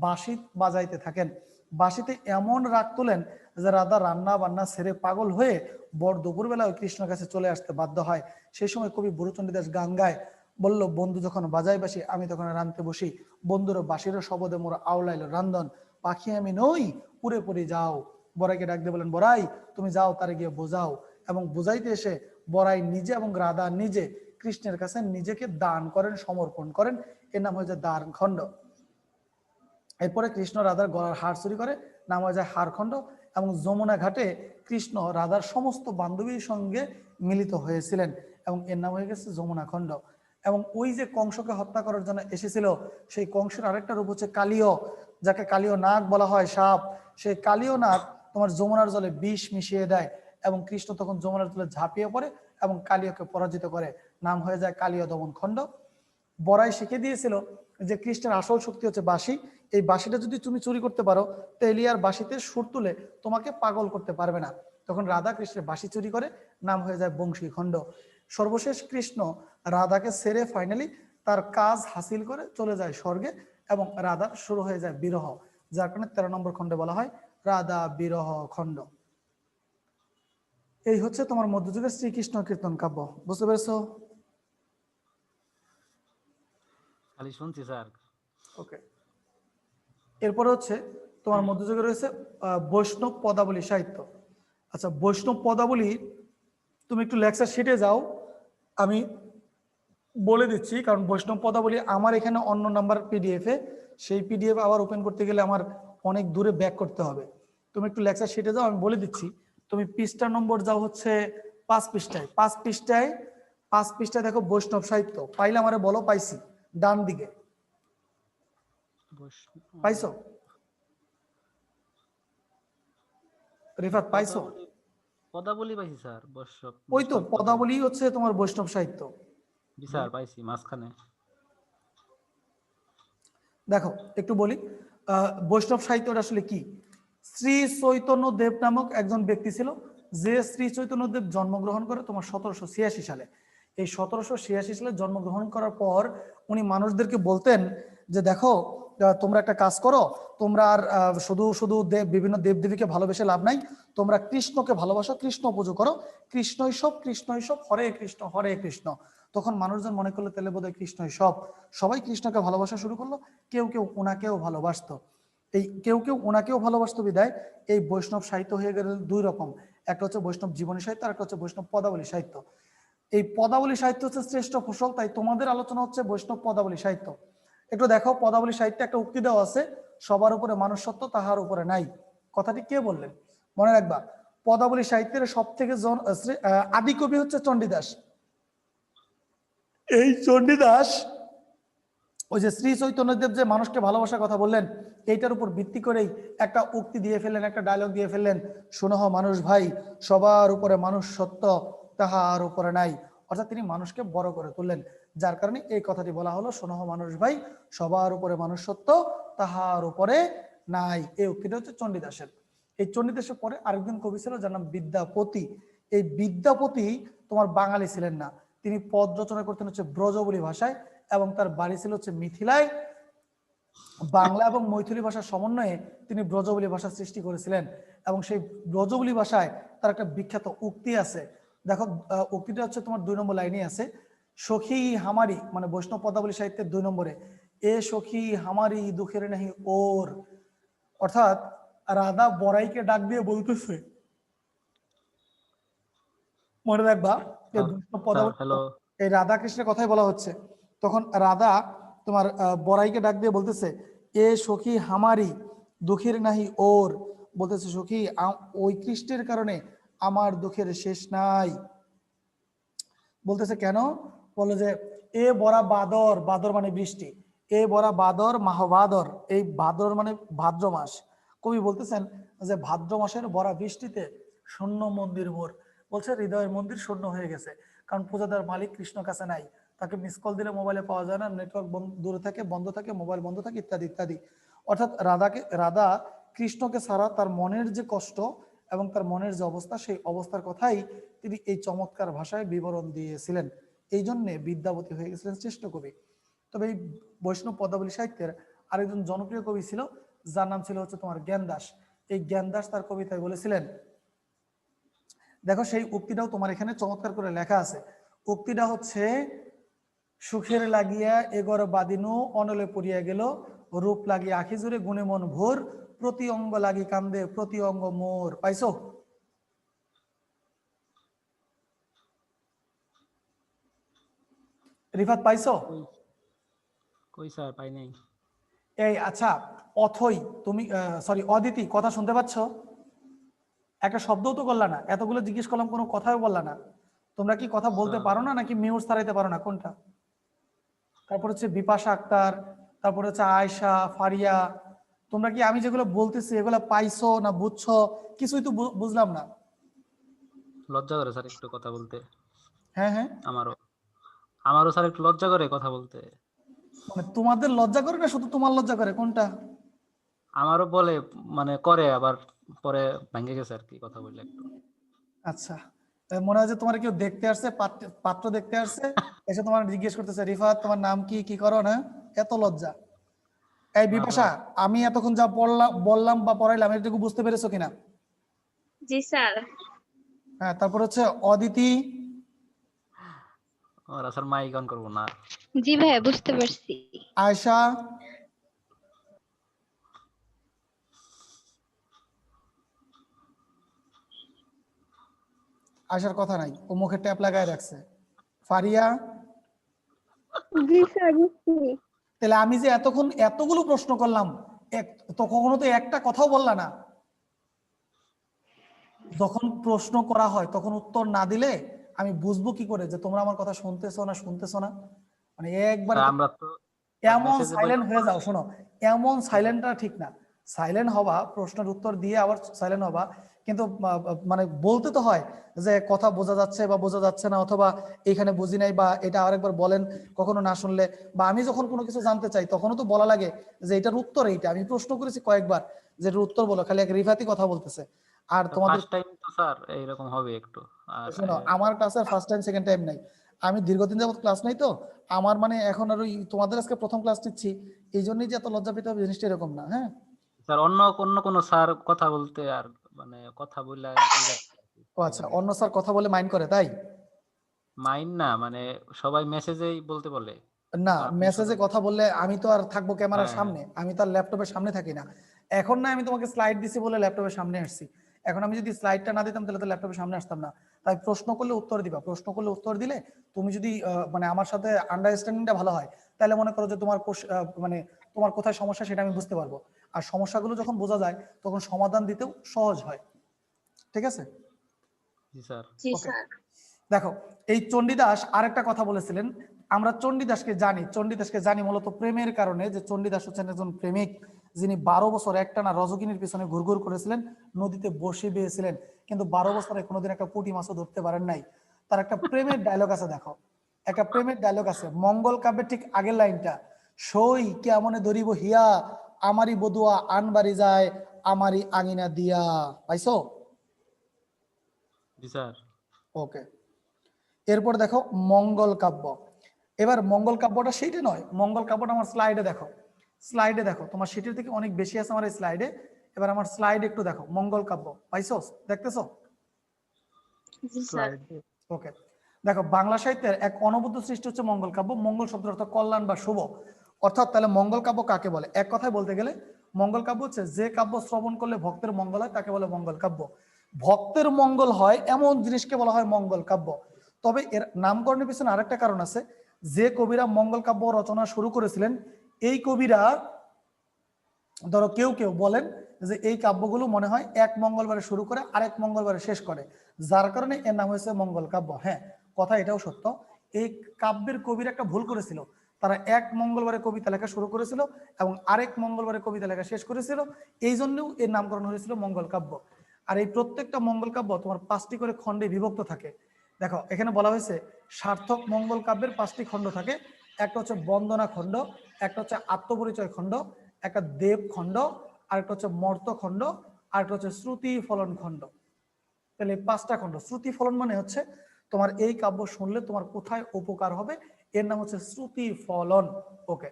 বাঁশি বাজাইতে থাকেন। বাঁশিতে এমন রাগ তোলেন যে রাধা রান্না বান্না ছেড়ে পাগল হয়ে বড় দুপুরবেলা ওই কৃষ্ণের কাছে চলে আসতে বাধ্য হয়। সেই সময় কবি বুড়োচণ্ডীদাস গান গায়, বলল বন্ধু যখন বাজায় বাসি আমি তখন রানতে বসি, বন্ধুর বাঁশিরও শবদে মোর আওলাইল রান্দন, পাখি আমি নই পুরে পড়ে যাও। বড়াইকে ডাক দিয়ে বলেন, বড়াই তুমি যাও তারে গিয়ে বোঝাও। এবং বোঝাইতে এসে বড়াই নিজে এবং রাধা নিজে কৃষ্ণের কাছে নিজেকে দান করেন, সমর্পণ করেন। এর নাম হয়েছে দান খণ্ড। এরপরে কৃষ্ণ রাধার গলার হার চুরি করে, নাম হয়ে যায় হারখণ্ড। এবং যমুনা ঘাটে কৃষ্ণ রাধার সমস্ত বান্ধবীর সঙ্গে মিলিত হয়েছিলেন এবং এর নাম হয়ে গেছে যমুনা খণ্ড। এবং ওই যে কংসকে হত্যা করার জন্য এসেছিল, সেই কংসের আরেকটা রূপ হচ্ছে কালীয়, যাকে কালীয় নাগ বলা হয়, সাপ। সেই কালীয় নাগ তোমার যমুনার জলে বিষ মিশিয়ে দেয় এবং কৃষ্ণ তখন যমুনার জলে ঝাঁপিয়ে পড়ে এবং কালীয়কে পরাজিত করে, নাম হয়ে যায় কালীয় দমন খণ্ড। বড়াই শিখে দিয়েছিল যে কৃষ্ণের আসল শক্তি হচ্ছে বাঁশি, এই বাঁশিটা যদি তুমি চুরি করতে পারো তাহলে আর বাঁশিতে সুর তুলে তোমাকে পাগল করতে পারবে না। তখন রাধা কৃষ্ণের বাঁশি চুরি করে, নাম হয়ে যায় বংশী খণ্ড। সর্বশেষ কৃষ্ণ রাধাকে ছেড়ে ফাইনালি তার কাজ হাসিল করে চলে যায় স্বর্গে এবং রাধার শুরু হয়ে যায় বিরহ, যার কারণে 13 নম্বর খণ্ডে বলা হয় রাধা বিরহ খণ্ড। এই হচ্ছে তোমার মধ্যযুগের শ্রীকৃষ্ণ কীর্তন কাব্য। বুঝতে পেরেছো? খালি শুনছি স্যার। ওকে, এরপরে হচ্ছে তোমার মধ্যযুগে রয়েছে বৈষ্ণব পদাবলী সাহিত্য। আচ্ছা, বৈষ্ণব পদাবলী তুমি একটু লেকচার শিটে যাও, আমি বলে দিচ্ছি। কারণ বৈষ্ণব পদাবলী আমার এখানে অন্য নাম্বার পিডিএফে, সেই পিডিএফ আবার ওপেন করতে গেলে আমার অনেক দূরে ব্যাক করতে হবে। তুমি একটু লেকচার শিটে যাও, আমি বলে দিচ্ছি। তুমি পৃষ্ঠা নম্বর যাও হচ্ছে 5 পৃষ্ঠায়, 5 পৃষ্ঠায় 5 পৃষ্ঠায় দেখো বৈষ্ণব সাহিত্য। পাইলে আমারে বলো। পাইছি, ডান দিকে পাইছো? রিফাত পাইছো? পদাবলী পদাবলী পাইছি স্যার। ওই তো বৈষ্ণব পদাবলী। পদাবলী হচ্ছে তোমার বৈষ্ণব সাহিত্য। জি স্যার, পাইছি মাঝখানে। দেখো একটু বলি, বৈষ্ণব সাহিত্যটা আসলে কি। শ্রী চৈতন্য দেব নামক একজন ব্যক্তি ছিল, যে শ্রী চৈতন্য দেব জন্মগ্রহণ করে তোমার 1786 সালে। এই 1786 সালে জন্মগ্রহণ করার পর উনি মানুষদেরকে বলতেন যে দেখো, তোমরা একটা কাজ করো, তোমরা আর শুধু শুধু বিভিন্ন দেবদেবীকে ভালোবেসে লাভ নাই, তোমরা কৃষ্ণকে ভালোবাসো, কৃষ্ণ পুজো করো, কৃষ্ণই সব, কৃষ্ণই সব, হরে কৃষ্ণ হরে কৃষ্ণ। তখন মানুষজন মনে করলো তাহলে বোধহয় কৃষ্ণই সব, সবাই কৃষ্ণকে ভালোবাসা শুরু করলো। কেউ কেউ ওনাকেও ভালোবাসতো, এই কেউ কেউ ওনাকেও ভালোবাসতো বিদায় এই বৈষ্ণব সাহিত্য হয়ে গেল দুই রকম। একটা হচ্ছে বৈষ্ণব জীবনী সাহিত্য, আর একটা হচ্ছে বৈষ্ণব পদাবলী সাহিত্য। এই পদাবলী সাহিত্য হচ্ছে শ্রেষ্ঠ ফসল, তাই তোমাদের আলোচনা হচ্ছে বৈষ্ণব পদাবলী সাহিত্য। একটু দেখো, পদাবলী সাহিত্যে একটা উক্তি দেওয়া আছে, সবার উপরে মানুষ সত্য, তাহার উপরে নাই। কথাটি কে বললেন মনে রাখবা। পদাবলী সাহিত্যের সব থেকে আদি কবি হচ্ছে চণ্ডীদাস। এই চণ্ডীদাস ওই যে শ্রী চৈতন্যদেব যে মানুষকে ভালোবাসার কথা বললেন, এইটার উপর ভিত্তি করেই একটা উক্তি দিয়ে ফেললেন, একটা ডায়লগ দিয়ে ফেললেন, শোনো মানুষ ভাই, সবার উপরে মানুষ সত্য, তাহার উপরে নাই। অর্থাৎ তিনি মানুষকে বড় করে তুললেন, যার কারণে এই কথাটি বলা হলো, শোনো মানুষ ভাই, সবার উপরে মানুষ সত্য, তাহার উপরে নাই। এই উক্তিটা হচ্ছে চণ্ডীদাসের। এই চণ্ডীদাসের পরে আরেকজন কবি ছিল যার নাম বিদ্যাপতি। এই বিদ্যাপতি তোমার বাঙালি ছিলেন না, তিনি পদ রচনা করতেন হচ্ছে ব্রজবুলি ভাষায় এবং তার বাড়ি ছিল হচ্ছে মিথিলায়। বাংলা এবং মৈথিলি ভাষার সমন্বয়ে তিনি ব্রজবুলি ভাষা সৃষ্টি করেছিলেন এবং সেই ব্রজবুলি ভাষায় তার একটা বিখ্যাত উক্তি আছে। দেখো, উক্তিটা হচ্ছে তোমার 2 নম্বর লাইনে আছে, সখী হামারি, মানে বৈষ্ণব পদাবলী সাহিত্যের 2 নম্বরে, এ সখী হামারি দুঃখের নাহি ওর। অর্থাৎ রাধা বড়াইকে ডাক দিয়ে বলতেছে, মনে রাখবা এই বৈষ্ণব পদাবলী, হ্যালো। এই রাধা কৃষ্ণের কথাই বলা হচ্ছে। তখন রাধা তোমার বড়াইকে ডাক দিয়ে বলতেছে, এ সখী হামারি দুঃখের নাহি ওর, বলতেছে সখী ওই কৃষ্ণের কারণে আমার দুঃখের শেষ নাই। বলতেছে কেন? বললো যে এ বড়া বাদর, বাদর মানে বৃষ্টি, এ বড়া বাদর মাহবাদর, এই ভাদর মানে ভাদ্র মাস। কবি বলতেছেন যে ভাদ্র মাসের বড়া বৃষ্টিতে শূন্য মন্দির মোর। বলছে হৃদয়ের মন্দির শূন্য হয়ে গেছে, কারণ পূজাদার মালিক কৃষ্ণ কাছে নাই, তাকে মিস কল দিলে মোবাইলে পাওয়া যায় না, নেটওয়ার্ক দূরে থাকে, বন্ধ থাকে, মোবাইল বন্ধ থাকে, ইত্যাদি ইত্যাদি। অর্থাৎ রাধা কৃষ্ণকে ছাড়া তার মনের যে কষ্ট এবং তার মনের যে অবস্থা, সেই অবস্থার কথাই তিনি এই চমৎকার ভাষায় বিবরণ দিয়েছিলেন। এই জন্যে বিদ্যাপতি হয়ে গেছিলেন শ্রেষ্ঠ কবি। তবে এই বৈষ্ণব পদাবলী সাহিত্যের আরেকজন জনপ্রিয় কবি ছিল, যার নাম ছিল হচ্ছে তোমার জ্ঞানদাস। এই জ্ঞানদাস তার কবিতায় বলেছিলেন, দেখো সেই উক্তিটাও তোমার এখানে চমৎকার করে লেখা আছে। উক্তিটা হচ্ছে, সুখের লাগিয়া এগর বাদিনু অনলে পড়িয়া গেল, রূপ লাগিয়া আখি জুড়ে গুণে মন ভোর, প্রতি অঙ্গ লাগি কান্দে প্রতি অঙ্গ মোর। পাইছো? রিফাত পাইছো? কই কই স্যার পাই নাই। এই আচ্ছা, অথই তুমি সরি অদিতি, কথা শুনতে পাচ্ছ? একটা শব্দও তো করলা না, এতগুলো জিজ্ঞেস করলাম কোনো কথাও বললা না। তোমরা কি কথা বলতে স্যার পারো না নাকি মিউট ছাড়াইতে পারো না, কোনটা? তারপর হচ্ছে বিপাশা আক্তার, তারপর হচ্ছে আয়েশা, ফারিয়া, তোমরা কি আমি যেগুলো বলতেছি এগুলো পাইছো না বুঝছো? কিছুই তো বুঝলাম না। লজ্জা করে স্যার একটু কথা বলতে। হ্যাঁ হ্যাঁ, আমারও আমারও স্যার একটু লজ্জা করে কথা বলতে। মানে তোমাদের লজ্জা করে না শুধু তোমার লজ্জা করে, কোনটা? আমারও বলে, মানে করে, আবার পরে ভেঙে গেছে আর কি কথা বললে একটু। আচ্ছা, মনে হয় যে তোমার কেউ দেখতে আসছে, পাত্র দেখতে আসছে, এসে তোমার জিজ্ঞেস করতেছে, রিফাত তোমার নাম কি, কি করো না? এত লজ্জা। এই না বিপাশা, স্যার। আমি এতক্ষণ যা বললাম বা পড়াইলাম এটুকু বুঝতে পেরেছো কিনা? জি স্যার। হ্যাঁ, তারপর হচ্ছে অদিতি, ওরা স্যার মাইক অন করবো না। জি ভাইয়া বুঝতে পারছি। আয়েশা, আয়েশার কথা নাই, ও মুখে ট্যাপ লাগায় রাখছে। ফারিয়া, জি স্যার বুঝছি। তাহলে আমি যে এতক্ষণ এতগুলো প্রশ্ন করলাম, এক তো কখনো তো একটা কথাও বললা না। যখন প্রশ্ন করা হয় তখন উত্তর না দিলে আমি বুঝবো কি করে যে তোমরা আমার কথা শুনতেছো না শুনতেছো না? মানে একবারে স্যার তো আমরা তো এমন মেসেজে সাইলেন্ট হয়ে যাও, শোনো, এমন জি স্যার। সাইলেন্টটা ঠিক না। সাইলেন্ট হবা, প্রশ্নের উত্তর দিয়ে আবার সাইলেন্ট হবা, কিন্তু মানে বলতে তো হয় যে কথা বোঝা যাচ্ছে বা বোঝা যাচ্ছে না, অথবা এখানে বুঝি নাই বা এটা আরেকবার বলেন, কখনো না শুনলে, বা আমি যখন কোনো কিছু জানতে চাই তখনও তো বলা লাগে যে এটার উত্তর এইটা, আমি প্রশ্ন করেছি কয়েকবার যে এটার উত্তর বলো, খালি এক রিফাতি কথা বলতেছে। আর তোমাদের, ফার্স্ট টাইম তো স্যার এইরকম হবে একটু। আর শোনো, আমার ক্লাসের ফার্স্ট টাইম সেকেন্ড টাইম নাই, আমি দীর্ঘদিন যাবত ক্লাস নাই তো, আমার মানে এখন আর ওই তোমাদের আজকে প্রথম ক্লাস নিচ্ছি, এই জন্যই যে এত লজ্জা পেতে হবে জিনিসটা এরকম না। হ্যাঁ, স্যার অন্য অন্য কোনো স্যার কথা বলতে আর মানে কথা বললে ও ভালো আচ্ছা, লাগে। অন্য স্যার কথা বলে মাইন্ড করে তাই? মাইন্ড না, মানে সবাই মেসেজেই বলতে বলে। না, আর আপনি মেসেজে শুধু কথা বললে আমি তো আর থাকবো ক্যামেরার হ্যাঁ হ্যাঁ। সামনে, আমি তো আর ল্যাপটপের সামনে থাকি না। এখন না আমি তোমাকে স্লাইড দিছি বলে ল্যাপটপের সামনে আসছি, এখন আমি যদি স্লাইডটা না দিতাম তাহলে তো ল্যাপটপের সামনে আসতাম না। তাই প্রশ্ন করলে উত্তর দিবা, প্রশ্ন করলে উত্তর দিলে তুমি যদি মানে আমার সাথে আন্ডারস্ট্যান্ডিংটা ভালো হয়, তাহলে মনে করো যে তোমার মানে তোমার কোথায় সমস্যা সেটা আমি বুঝতে পারবো। আর সমস্যাগুলো যখন বোঝা যায় তখন সমাধান দিতেও সহজ হয়। ঠিক আছে? জি স্যার। জি ওকে, স্যার। দেখো, এই চণ্ডীদাস আরেকটা কথা বলেছিলেন। আমরা চণ্ডীদাসকে জানি মূলত প্রেমের কারণে, যে চণ্ডীদাস হচ্ছেন একজন প্রেমিক, যিনি 12 বছর একটানা রজকিনীর পিছনে ঘুরঘুর করেছিলেন, নদীতে বসে বেয়েছিলেন, কিন্তু 12 বছরে কোনোদিন একটা পুঁটি মাছও ধরতে পারেন নাই। তার একটা প্রেমের ডায়লগ আছে, দেখো, একটা প্রেমের ডায়লগ আছে মঙ্গল কাব্যের ঠিক আগের লাইনটা, সই কেমনে ধরিব হিয়া, আমারই বদুয়া আনবাড়ি যায়, আমারই আঙিনা দিয়া। পাইছো? জি স্যার। ওকে, এরপর দেখো মঙ্গল কাব্য। এবার মঙ্গল কাব্যটা সেইটা নয়, মঙ্গল কাব্যটা আমার স্লাইডে দেখো, স্লাইডে দেখো, তোমার সেটির থেকে অনেক বেশি আছে আমার এই স্লাইডে। এবার আমার স্লাইড একটু দেখো, মঙ্গল কাব্য পাইছো, দেখতেছো? জি স্যার। স্লাইড। ওকে, দেখো, বাংলা সাহিত্যের এক অনবদ্য সৃষ্টি হচ্ছে মঙ্গল কাব্য। মঙ্গল শব্দের অর্থ কল্যাণ বা শুভ। অর্থাৎ তাহলে মঙ্গল কাব্য কাকে বলে? এক কথায় বলতে গেলে মঙ্গল কাব্য হচ্ছে যে কাব্য শ্রবণ করলে ভক্তের মঙ্গল হয় তাকে বলে মঙ্গল কাব্য। ভক্তের মঙ্গল হয় এমন জিনিসকে বলা হয় মঙ্গল কাব্য। তবে এর নামকরণের পিছনে আরেকটা কারণ আছে, যে কবিরা মঙ্গল কাব্য রচনা শুরু করেছিলেন, এই কবিরা, ধরো কেউ কেউ বলেন যে এই কাব্যগুলো মনে হয় এক মঙ্গলবারে শুরু করে আরেক মঙ্গলবারে শেষ করে, যার কারণে এর নাম হয়েছে মঙ্গল কাব্য। হ্যাঁ, কথা এটাও সত্য, এই কাব্যের কবিরা একটা ভুল করেছিল, তারা এক মঙ্গলবারে কবিতা লেখা শুরু করেছিল এবং আরেক মঙ্গলবারে কবিতা লেখা শেষ করেছিল, এই জন্যও এর নামকরণ হয়েছিল মঙ্গল কাব্য। আর এই প্রত্যেকটা মঙ্গল কাব্য তোমার 5টি করে খণ্ডে বিভক্ত থাকে। দেখো, এখানে বলা হয়েছে সার্থক মঙ্গল কাব্যের 5টি খণ্ড থাকে। একটা হচ্ছে বন্দনা খণ্ড, একটা হচ্ছে আত্মপরিচয় খণ্ড, একটা দেব খণ্ড, আরেকটা হচ্ছে মর্ত খণ্ড, আরেকটা হচ্ছে শ্রুতি ফলন খণ্ড। তাহলে এই 5টা খণ্ড। শ্রুতি ফলন মানে হচ্ছে তোমার এই কাব্য শুনলে তোমার কোথায় উপকার হবে, এর নাম হচ্ছে শ্রুতি ফলন। ওকে,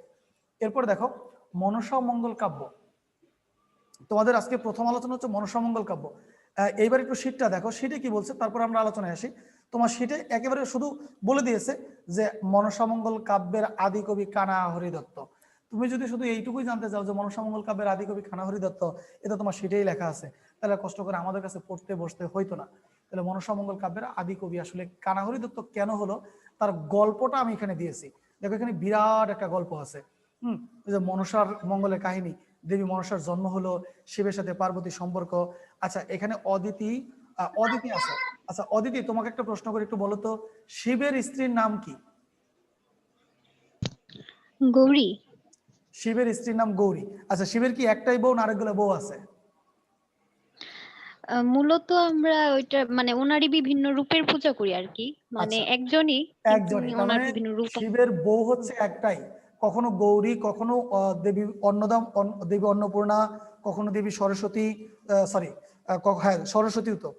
এরপর দেখো মনসা মঙ্গল কাব্য। তোমাদের আজকে প্রথম আলোচনা হচ্ছে মনসামঙ্গল কাব্য। এইবার একটু শীটটা দেখো, শীটে কি বলছে, তারপর আমরা আলোচনায় আসি। তোমার শীটে একেবারে শুধু বলে দিয়েছে যে মনসামঙ্গল কাব্যের আদি কবি কানা হরিদত্ত। তুমি যদি শুধু এইটুকুই জানতে চাও যে মনসামঙ্গল কাব্যের আদি কবি কানা হরিদত্ত, এটা তোমার শীটেই লেখা আছে, তাহলে কষ্ট করে আমাদের কাছে পড়তে বসতে হইতো না। তাহলে মনসামঙ্গল কাব্যের আদি কবি আসলে কানা হরিদত্ত কেন হলো, তার গল্পটা আমি এখানে দিয়েছি। দেখো এখানে বিরাট একটা গল্প আছে। ওই যে মনসার মঙ্গলের কাহিনী, দেবী মনসার জন্ম হলো, শিবের সাথে পার্বতীর সম্পর্ক। আচ্ছা এখানে অদিতি অদিতি আছে। আচ্ছা অদিতি, তোমাকে একটা প্রশ্ন করে একটু বলো তো, শিবের স্ত্রীর নাম কি? গৌরী। শিবের স্ত্রীর নাম গৌরী। আচ্ছা শিবের কি একটাই বউ না আরেকগুলো বউ আছে? মূলত আমরা ওইটা মানে ওনারই বিভিন্ন রূপের পূজা করি আর কি, মানে আচ্ছা একজনই কিন্তু একজনই, তার ওনার মানে বিভিন্ন রূপ আছে। শিবের বউ হচ্ছে একটাই, কখনো গৌরী, কখনো দেবী অন্নদা, দেবী অন্নপূর্ণা, কখনো দেবী সরস্বতী, সরি হ্যাঁ সরস্বতীও তো,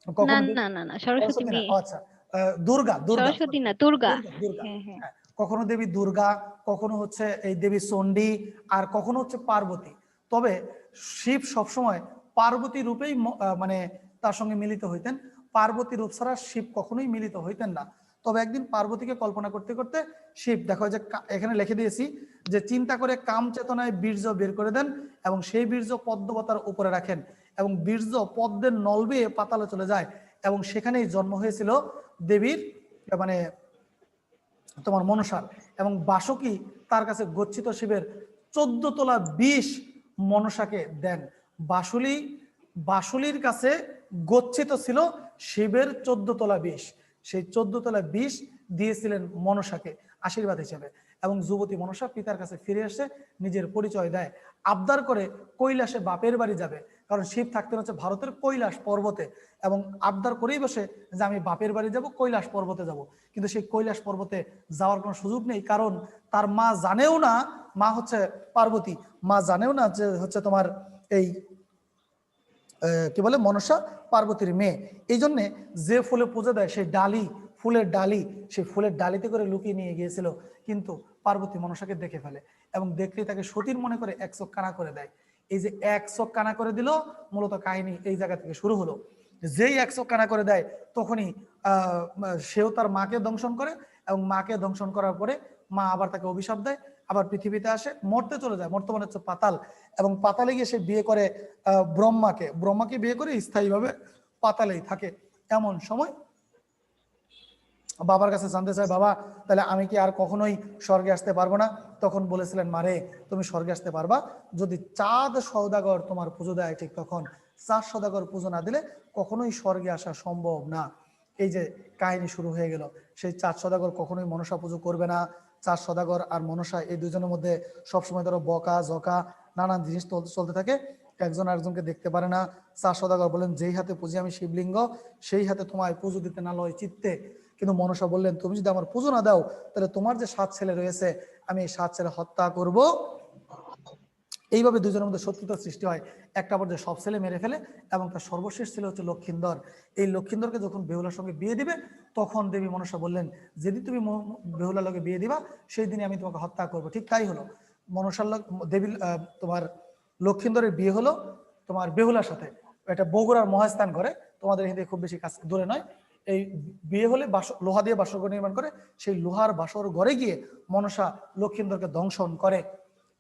না কখনো না না না, সরস্বতী সরস্বতী না, মেয়ে। আচ্ছা দুর্গা, দুর্গা সরস্বতী sorry, না, দুর্গা। দুর্গা দুর্গা হ্যাঁ হ্যাঁ। হ্যাঁ, কখনো দেবী দুর্গা, কখনো হচ্ছে এই দেবী চণ্ডী, আর কখনো হচ্ছে পার্বতী। তবে শিব সবসময় পার্বতী রূপেই মানে তার সঙ্গে মিলিত হইতেন। পার্বতী রূপ ছাড়া শিব কখনোই মিলিত হইতেন না। তবে একদিন পার্বতীকে কল্পনা করতে করতে শিব, দেখো যে এখানে লিখে দিয়েছি যে চিন্তা করে কাম চেতনায় বীর্য বের করে দেন এবং সেই বীর্য পদ্মবতার উপরে রাখেন এবং বীর্য পদ্মের নল বেয়ে পাতালে চলে যায় এবং সেখানেই জন্ম হয়েছিল দেবীর মানে তোমার মনসার। এবং বাসকি তার কাছে গচ্ছিত শিবের 14 তোলা বিষ মনসাকে দেন। বাসুলি বাসুলির কাছে গচ্ছিত ছিল শিবের 14 তোলা বিষ, সেই 14 তোলা বিষ দিয়েছিলেন মনসাকে আশীর্বাদ হিসেবে। এবং যুবতী মনসা পিতার কাছে ফিরে এসে নিজের পরিচয় দেয়, আবদার করে কৈলাসে বাপের বাড়ি যাবে, কারণ শিব থাকতেন হচ্ছে ভারতের কৈলাস পর্বতে, এবং আবদার করেই বসে যে আমি বাপের বাড়ি যাব, কৈলাস পর্বতে যাব। কিন্তু সেই কৈলাস পর্বতে যাওয়ার কোনো সুযোগ নেই, কারণ তার মা জানেও না, মা হচ্ছে পার্বতী, মা জানেও না যে হচ্ছে তোমার এই কি বলে মনসা পার্বতীর মেয়ে। এই জন্যে যে ফুলে পুজো দেয় সেই ডালি, ফুলের ডালি, সেই ফুলের ডালিতে করে লুকিয়ে নিয়ে গিয়েছিল। কিন্তু পার্বতী মনসাকে দেখে ফেলে এবং দেখলেই তাকে সতীর মনে করে এক চোখ কানা করে দেয়। এই যে এক চোখ কানা করে দিল, মূলত কাহিনী এই জায়গা থেকে শুরু হলো। যেই এক চোখ কানা করে দেয় তখনই সেও তার মাকে দংশন করে এবং মাকে দংশন করার পরে মা আবার তাকে অভিশাপ দেয়, আবার পৃথিবীতে আসে, মরতে চলে যায়, মর্ত মানে হচ্ছে পাতাল, এবং পাতালে গিয়ে সে বিয়ে করে ব্রহ্মাকে, ব্রহ্মাকে বিয়ে করে স্থায়ীভাবে পাতালেই থাকে। এমন সময় বাবার কাছে জানতে চায়, বাবা তাহলে আমি কি আর কখনোই স্বর্গে আসতে পারবো না? তখন বলেছিলেন, মারে তুমি স্বর্গে আসতে পারবা যদি চাঁদ সওদাগর তোমার পুজো দেয়। ঠিক তখন চাঁদ সওদাগর পুজো না দিলে কখনোই স্বর্গে আসা সম্ভব না। এই যে কাহিনী শুরু হয়ে গেল, সেই চাঁদ সওদাগর কখনোই মনসা পুজো করবে না। চাঁদ সওদাগর আর মনসা এই দুজনের মধ্যে সবসময় ধরো বকা জকা নানান জিনিস চলতে থাকে, একজন আরেকজনকে দেখতে পারে না। চাঁদ সওদাগর বলেন, যেই হাতে পুজি আমি শিবলিঙ্গ, সেই হাতে তোমায় পুজো দিতে না লয় চিত্তে। কিন্তু মনসা বললেন, তুমি যদি আমার পুজো না দাও তাহলে তোমার যে 7 ছেলে রয়েছে আমি এই 7 ছেলে হত্যা করব। এইভাবে দুজনের মধ্যে শত্রুতার সৃষ্টি হয়। একটা পর্যায়ে সব ছেলে মেরে ফেলে এবং তার সর্বশেষ ছিল হচ্ছে লক্ষিন্দর। এই লক্ষিন্দরকে যখন বেহুলার সঙ্গে বিয়ে দিবে, তখন দেবী মনসা বললেন, যেদিন তুমি বেহুলার লগে বিয়ে দিবা সেই দিনই আমি তোমাকে হত্যা করব। ঠিক তাই হলো, মনসার দেবী তোমার লক্ষিন্দরের বিয়ে হলো তোমার বেহুলার সাথে। এটা বগুড়ার মহাস্থান ঘরে, তোমাদের এখান থেকে খুব বেশি কাছে দূরে নয়। এই বিয়ে হলে লোহা দিয়ে বাসরঘর নির্মাণ করে, সেই লোহার বাসর ঘরে গিয়ে মনসা লক্ষিন্দরকে দংশন করে।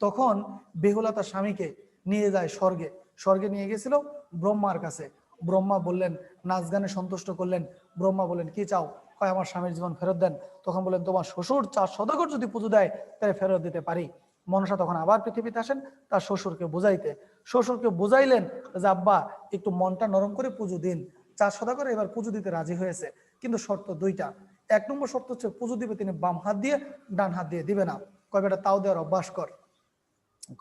তখন বেহুলা তার স্বামীকে নিয়ে যায় স্বর্গে। স্বর্গে নিয়ে গেছিল ব্রহ্মার কাছে। ব্রহ্মা বললেন, নাচ গানে সন্তুষ্ট করলেন। ব্রহ্মা বললেন, কি চাও? কয়, আমার স্বামীর জীবন ফেরত দেন। তখন বললেন, তোমার শ্বশুর 4 সওদাগর যদি পুজো দেয় তাহলে ফেরত দিতে পারি। মনসা তখন আবার পৃথিবীতে আসেন তার শ্বশুরকে বুঝাইতে। শ্বশুরকে বুঝাইলেন যে আব্বা একটু মনটা নরম করে পুজো দিন। 4 সওদাগর এবার পুজো দিতে রাজি হয়েছে, কিন্তু শর্ত 2টা। 1 নম্বর শর্ত হচ্ছে পুজো দিবে তিনি বাম হাত দিয়ে, ডান হাত দিয়ে দিবে না। কয়, বেটা তাও দেওয়ার অভ্যাস কর।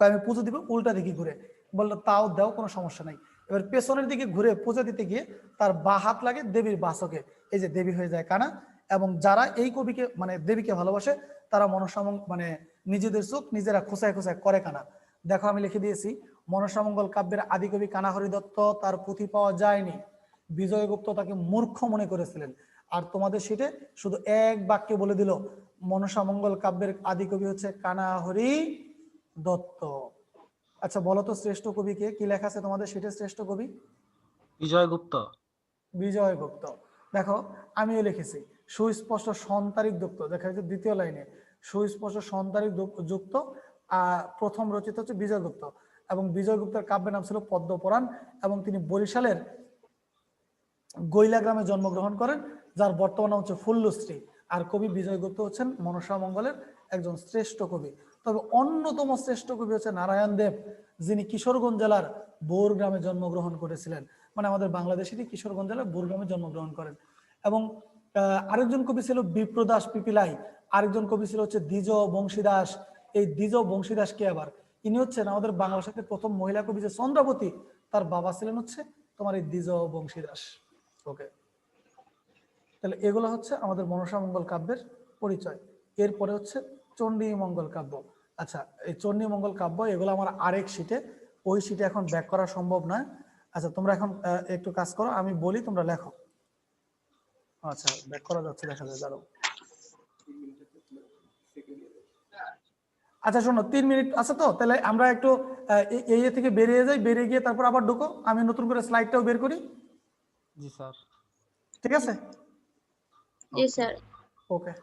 আমি পুজো দিব উল্টা দিকে ঘুরে। বললো, তাও দাও, কোনো সমস্যা নাই। এবার পেছনের দিকে ঘুরে পূজা দিতে গিয়ে তার বা হাত লাগে দেবীর বাসকে, এই যে দেবী হয়ে যায় কানা। এবং যারা এই কবিকে মানে দেবীকে ভালোবাসে তারা মানে নিজেদের চোখ নিজেরা খোঁচায় খোঁচায় করে কানা। দেখো আমি লিখে দিয়েছি, মনসামঙ্গল কাব্যের আদি কবি কানা হরিদত্ত, তার পুঁথি পাওয়া যায়নি। বিজয়গুপ্ত তাকে মূর্খ মনে করেছিলেন। আর তোমাদের সেটে শুধু এক বাক্যে বলে দিল, মনসামঙ্গল কাব্যের আদি কবি হচ্ছে কানা হরি দত্ত। আচ্ছা বলো তো শ্রেষ্ঠ কবি কে? কি লেখা আছে তোমাদের সেটা শ্রেষ্ঠ কবি? বিজয়গুপ্ত। বিজয়গুপ্ত। দেখো আমিও লিখেছি সুস্পষ্ট সন্তারিক যুক্ত, দেখা যাচ্ছে দ্বিতীয় লাইনে সুস্পষ্ট সন্তারিক যুক্ত প্রথম রচিত হচ্ছে বিজয়গুপ্ত, এবং বিজয়গুপ্তের কাব্যের নাম ছিল পদ্মপুরাণ, এবং তিনি বরিশালের গৈলা গ্রামে জন্মগ্রহণ করেন, যার বর্তমান নাম হচ্ছে ফুল্লশ্রী। আর কবি বিজয়গুপ্ত হচ্ছেন মনসা মঙ্গলের একজন শ্রেষ্ঠ কবি। তবে অন্যতম শ্রেষ্ঠ কবি হচ্ছে নারায়ণ দেব, যিনি কিশোরগঞ্জ জেলার বোর গ্রামে জন্মগ্রহণ করেছিলেন, মানে আমাদের বাংলাদেশেরই কিশোরগঞ্জ জেলার বোর গ্রামে জন্মগ্রহণ করেন। এবং আরেকজন কবি ছিল বিপ্রদাস পিপিলাই, আরেকজন কবি ছিল হচ্ছে দ্বিজ বংশীদাস। এই দ্বিজ বংশীদাস কে আবার? ইনি হচ্ছেন আমাদের বাংলা সাহিত্যের প্রথম মহিলা কবি যে চন্দ্রাবতী, তার বাবা ছিলেন হচ্ছে তোমার এই দ্বিজ বংশীদাস। ওকে, তাহলে এগুলো হচ্ছে আমাদের মনসা মঙ্গল কাব্যের পরিচয়। এরপরে হচ্ছে চণ্ডী মঙ্গল কাব্য। আচ্ছা, এই চণ্ডী মঙ্গল কাব্য এগুলো আমার আরেক শিটে, ওই শিটে এখন ব্যাক করা সম্ভব নয়। আচ্ছা তোমরা এখন একটু কাজ করো, আমি বলি তোমরা লেখো। আচ্ছা ব্যাক করা যাচ্ছে, দেখা যায়, দাঁড়াও। আচ্ছা শোনো, 3 মিনিট আছে তো, তাহলে আমরা একটু এই থেকে বেরিয়ে যাই, বেরিয়ে গিয়ে তারপর আবার ঢুকো, আমি নতুন করে স্লাইডটাও বের করি। জি স্যার। ঠিক আছে? জি স্যার। ওকে।